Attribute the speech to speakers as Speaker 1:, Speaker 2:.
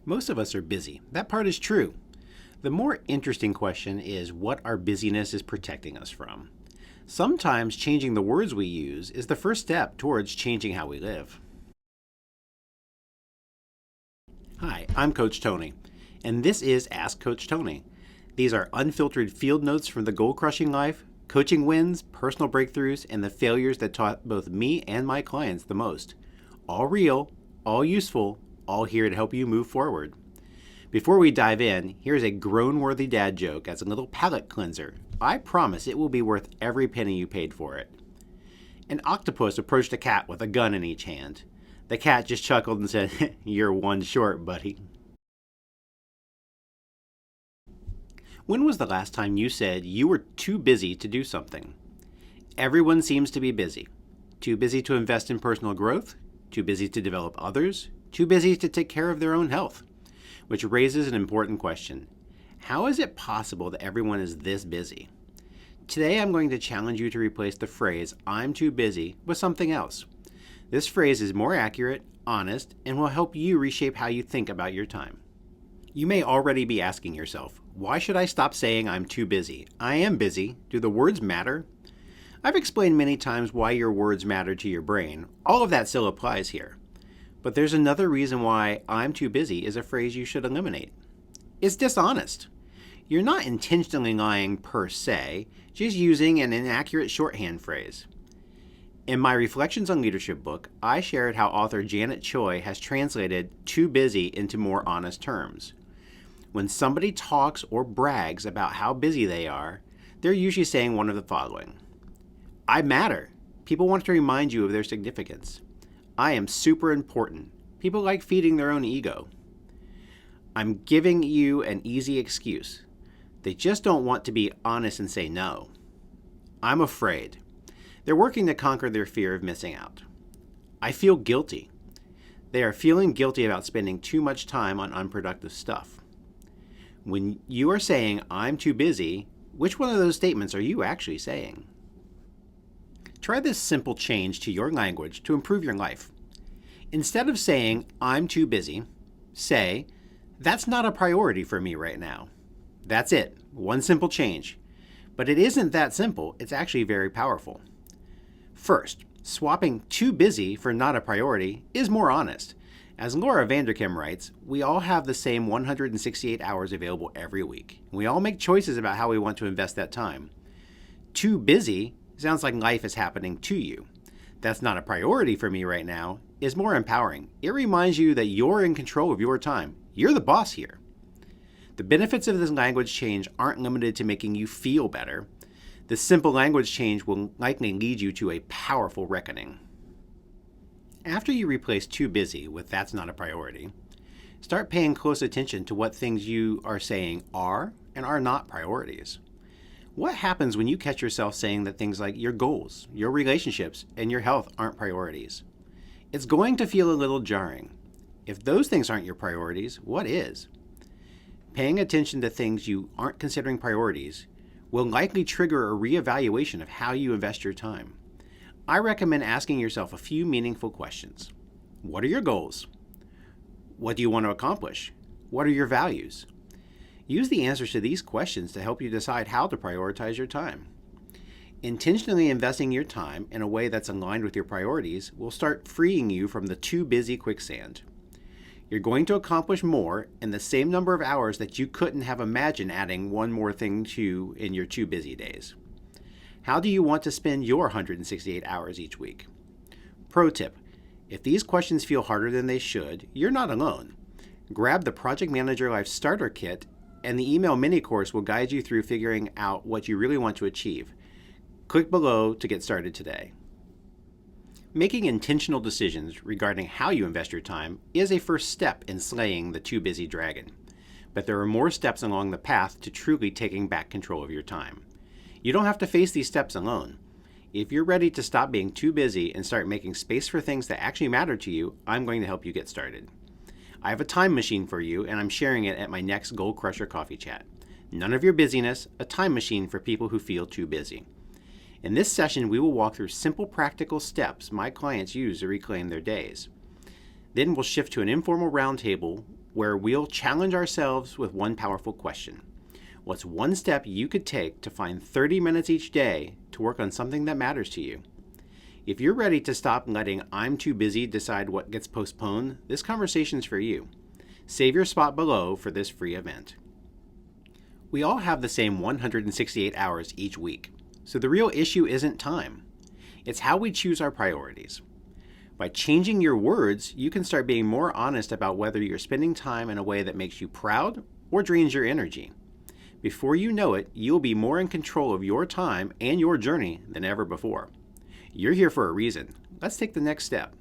Speaker 1: Most of us are busy. That part is true. The more interesting question is what our busyness is protecting us from. Sometimes changing the words we use is the first step towards changing how we live. Hi, I'm Coach Tony, and this is Ask Coach Tony. These are unfiltered field notes from the goal-crushing life, coaching wins, personal breakthroughs, and the failures that taught both me and my clients the most. All real, all useful, all here to help you move forward. Before we dive in, here's a groan-worthy dad joke as a little palate cleanser. I promise it will be worth every penny you paid for it. An octopus approached a cat with a gun in each hand. The cat just chuckled and said, "You're one short, buddy." When was the last time you said you were too busy to do something? Everyone seems to be busy. Too busy to invest in personal growth, too busy to develop others, too busy to take care of their own health. Which raises an important question. How is it possible that everyone is this busy? Today I'm going to challenge you to replace the phrase, "I'm too busy," with something else. This phrase is more accurate, honest, and will help you reshape how you think about your time. You may already be asking yourself, why should I stop saying I'm too busy? I am busy. Do the words matter? I've explained many times why your words matter to your brain. All of that still applies here. But there's another reason why "I'm too busy" is a phrase you should eliminate. It's dishonest. You're not intentionally lying per se, just using an inaccurate shorthand phrase. In my Reflections on Leadership book, I shared how author Janet Choi has translated "too busy" into more honest terms. When somebody talks or brags about how busy they are, they're usually saying one of the following. I matter. People want to remind you of their significance. I am super important. People like feeding their own ego. I'm giving you an easy excuse. They just don't want to be honest and say no. I'm afraid. They're working to conquer their fear of missing out. I feel guilty. They are feeling guilty about spending too much time on unproductive stuff. When you are saying, "I'm too busy," which one of those statements are you actually saying? Try this simple change to your language to improve your life. Instead of saying, "I'm too busy," say, "That's not a priority for me right now." That's it. One simple change. But it isn't that simple. It's actually very powerful. First, swapping "too busy" for "not a priority" is more honest. As Laura Vanderkam writes, we all have the same 168 hours available every week. We all make choices about how we want to invest that time. Too busy sounds like life is happening to you. That's not a priority for me right now is more empowering. It reminds you that you're in control of your time. You're the boss here. The benefits of this language change aren't limited to making you feel better. This simple language change will likely lead you to a powerful reckoning. After you replace "too busy" with "that's not a priority," start paying close attention to what things you are saying are and are not priorities. What happens when you catch yourself saying that things like your goals, your relationships, and your health aren't priorities? It's going to feel a little jarring. If those things aren't your priorities, what is? Paying attention to things you aren't considering priorities will likely trigger a reevaluation of how you invest your time. I recommend asking yourself a few meaningful questions. What are your goals? What do you want to accomplish? What are your values? Use the answers to these questions to help you decide how to prioritize your time. Intentionally investing your time in a way that's aligned with your priorities will start freeing you from the too busy quicksand. You're going to accomplish more in the same number of hours that you couldn't have imagined adding one more thing to in your too busy days. How do you want to spend your 168 hours each week? Pro tip, if these questions feel harder than they should, you're not alone. Grab the Project Manager Life Starter Kit and the email mini course will guide you through figuring out what you really want to achieve. Click below to get started today. Making intentional decisions regarding how you invest your time is a first step in slaying the too busy dragon. But there are more steps along the path to truly taking back control of your time. You don't have to face these steps alone. If you're ready to stop being too busy and start making space for things that actually matter to you, I'm going to help you get started. I have a time machine for you, and I'm sharing it at my next Goal Crusher Coffee Chat. None of your busyness, a time machine for people who feel too busy. In this session, we will walk through simple practical steps my clients use to reclaim their days. Then we'll shift to an informal roundtable where we'll challenge ourselves with one powerful question. What's one step you could take to find 30 minutes each day to work on something that matters to you? If you're ready to stop letting "I'm too busy" decide what gets postponed, this conversation's for you. Save your spot below for this free event. We all have the same 168 hours each week, so the real issue isn't time. It's how we choose our priorities. By changing your words, you can start being more honest about whether you're spending time in a way that makes you proud or drains your energy. Before you know it, you'll be more in control of your time and your journey than ever before. You're here for a reason. Let's take the next step.